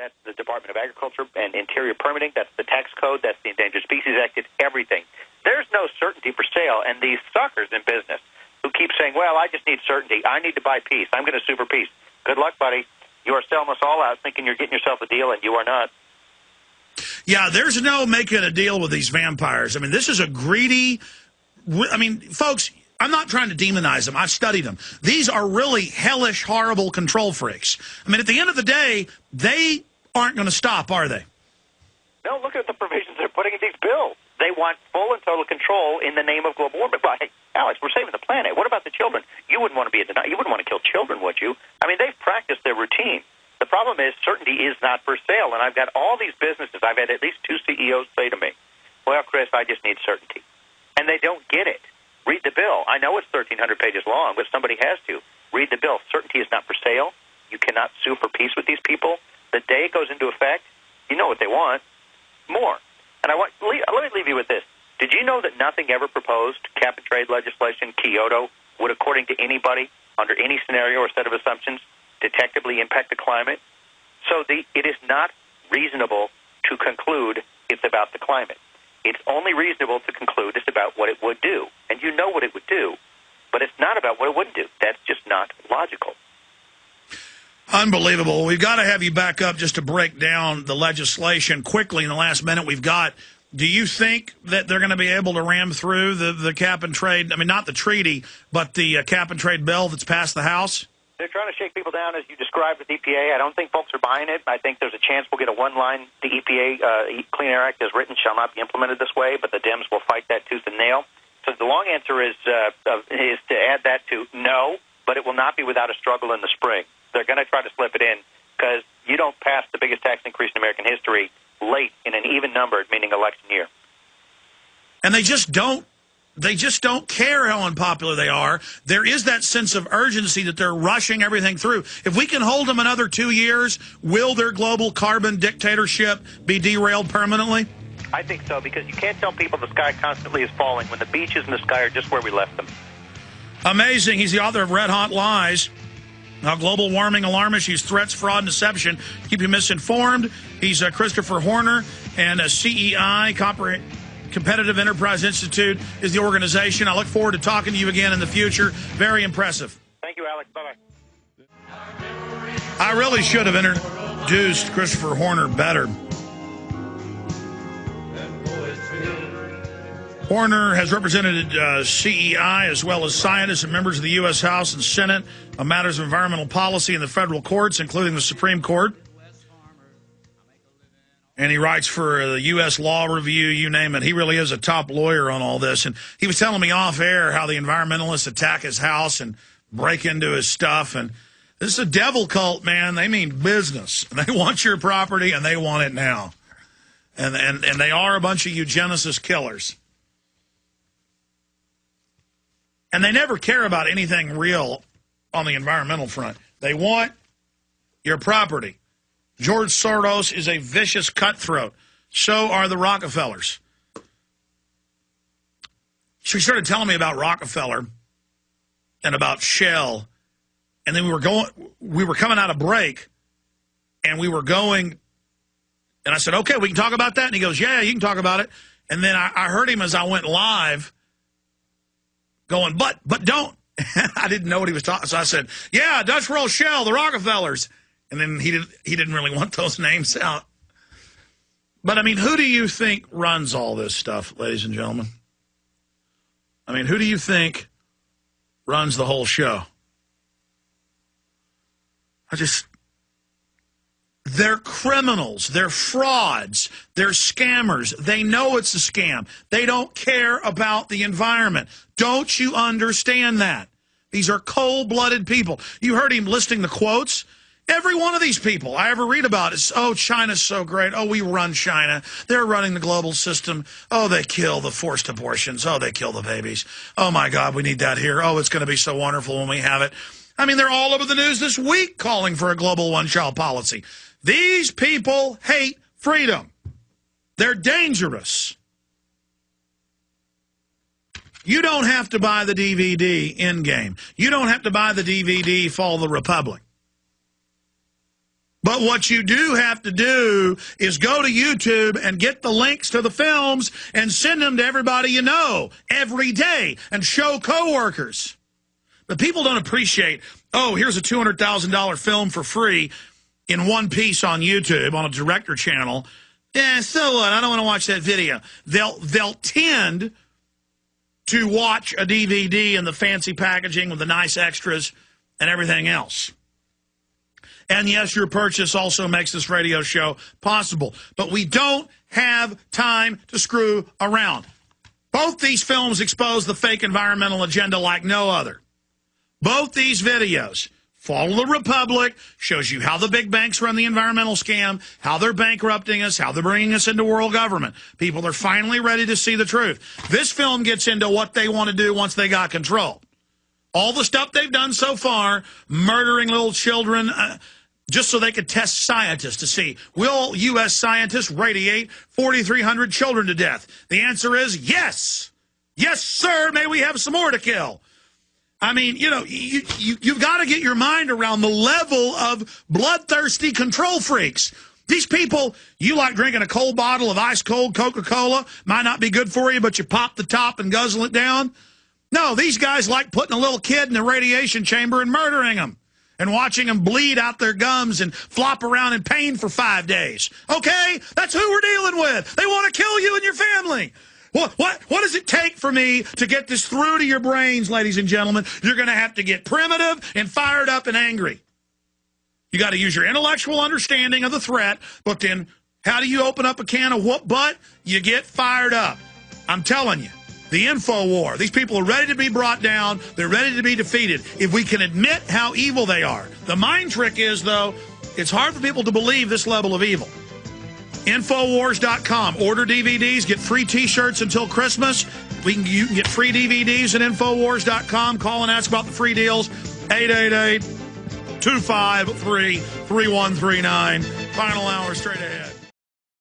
That's the Department of Agriculture and Interior Permitting. That's the tax code. That's the Endangered Species Act. It's everything. There's no certainty for sale, and these suckers in business who keep saying, well, I just need certainty. I need to buy peace. I'm going to sue for peace. Good luck, buddy. You are selling us all out thinking you're getting yourself a deal, and you are not. Yeah, there's no making a deal with these vampires. I mean, this is a greedy... I mean, folks, I'm not trying to demonize them. I've studied them. These are really hellish, horrible control freaks. I mean, at the end of the day, they aren't going to stop, are they? No, look at the provisions they're putting in these bills. They want full and total control in the name of global warming. But, hey, Alex, we're saving the planet. What about the children? You wouldn't want to be a denier. You wouldn't want to kill children, would you? I mean, they've practiced their routine. The problem is certainty is not for sale. And I've got all these businesses. I've had at least 2 CEOs say to me, well, Chris, I just need certainty. And they don't get it. Read the bill. I know it's 1,300 pages long, but somebody has to. Read the bill. Certainty is not for sale. You cannot sue for peace with these people. The day it goes into effect, you know what they want. More. And let me leave you with this. Did you know that nothing ever proposed cap-and-trade legislation, Kyoto, would, according to anybody, under any scenario or set of assumptions, detectably impact the climate? So it is not reasonable to conclude it's about the climate. It's only reasonable to conclude it's about what it would do. And you know what it would do, but it's not about what it wouldn't do. That's just not logical. Unbelievable. We've got to have you back up just to break down the legislation quickly in the last minute we've got. Do you think that they're going to be able to ram through the cap-and-trade, I mean, not the treaty, but the cap-and-trade bill that's passed the House? They're trying to shake people down, as you described with EPA. I don't think folks are buying it. I think there's a chance we'll get a one-line, the EPA Clean Air Act as written shall not be implemented this way, but the Dems will fight that tooth and nail. So the long answer is to add that to no, but it will not be without a struggle in the spring. They're going to try to slip it in because you don't pass the biggest tax increase in American history late in an even numbered, meaning election year. And they just don't care how unpopular they are. There is that sense of urgency that they're rushing everything through. If we can hold them another 2 years, will their global carbon dictatorship be derailed permanently? I think so, because you can't tell people the sky constantly is falling when the beaches and the sky are just where we left them. Amazing. He's the author of Red Hot Lies. Now, Global Warming, Alarmists, Use Threats, Fraud, and Deception. Keep You Misinformed. He's Christopher Horner, and CEI, Competitive Enterprise Institute, is the organization. I look forward to talking to you again in the future. Very impressive. Thank you, Alex. Bye-bye. I really should have introduced Christopher Horner better. Horner has represented CEI as well as scientists and members of the U.S. House and Senate on matters of environmental policy in the federal courts, including the Supreme Court. And he writes for the U.S. Law Review, you name it. He really is a top lawyer on all this. And he was telling me off air how the environmentalists attack his house and break into his stuff. And this is a devil cult, man. They mean business. They want your property, and they want it now. And they are a bunch of eugenicist killers. And they never care about anything real on the environmental front. They want your property. George Soros is a vicious cutthroat. So are the Rockefellers. She started telling me about Rockefeller and about Shell. And then we were coming out of break, and we were going, and I said, okay, we can talk about that. And he goes, yeah, you can talk about it. And then I heard him as I went live going, but don't. I didn't know what he was talking. So I said, yeah, Dutch Roll, Shell, the Rockefellers. And then he didn't really want those names out. But, I mean, who do you think runs all this stuff, ladies and gentlemen? I mean, who do you think runs the whole show? They're criminals. They're frauds. They're scammers. They know it's a scam. They don't care about the environment. Don't you understand that? These are cold-blooded people. You heard him listing the quotes. Every one of these people I ever read about is, oh, China's so great. Oh, we run China. They're running the global system. Oh, they kill the forced abortions. Oh, they kill the babies. Oh, my God, we need that here. Oh, it's going to be so wonderful when we have it. I mean, they're all over the news this week calling for a global one-child policy. These people hate freedom. They're dangerous. You don't have to buy the DVD Endgame. You don't have to buy the DVD Fall of the Republic. But what you do have to do is go to YouTube and get the links to the films and send them to everybody you know every day and show coworkers. But people don't appreciate, oh, here's a $200,000 film for free in one piece on YouTube on a director channel. Yeah, so what? I don't want to watch that video. They'll tend to watch a DVD and the fancy packaging with the nice extras and everything else. And yes, your purchase also makes this radio show possible. But we don't have time to screw around. Both these films expose the fake environmental agenda like no other. Both these videos, Follow the Republic, shows you how the big banks run the environmental scam, how they're bankrupting us, how they're bringing us into world government. People are finally ready to see the truth. This film gets into what they want to do once they got control. All the stuff they've done so far, murdering little children, just so they could test scientists to see, will U.S. scientists radiate 4,300 children to death? The answer is yes. Yes, sir. May we have some more to kill. I mean, you know, you've got to get your mind around the level of bloodthirsty control freaks. These people, you like drinking a cold bottle of ice-cold Coca-Cola, might not be good for you, but you pop the top and guzzle it down. No, these guys like putting a little kid in a radiation chamber and murdering them and watching them bleed out their gums and flop around in pain for 5 days. Okay? That's who we're dealing with. They want to kill you and your family. What does it take for me to get this through to your brains, ladies and gentlemen? You're going to have to get primitive and fired up and angry. You got to use your intellectual understanding of the threat, but then how do you open up a can of whoop butt? You get fired up. I'm telling you. The info war. These people are ready to be brought down. They're ready to be defeated. If we can admit how evil they are. The mind trick is, though, it's hard for people to believe this level of evil. Infowars.com. Order DVDs. Get free T-shirts until Christmas. You can get free DVDs at Infowars.com. Call and ask about the free deals. 888-253-3139. Final hour straight ahead.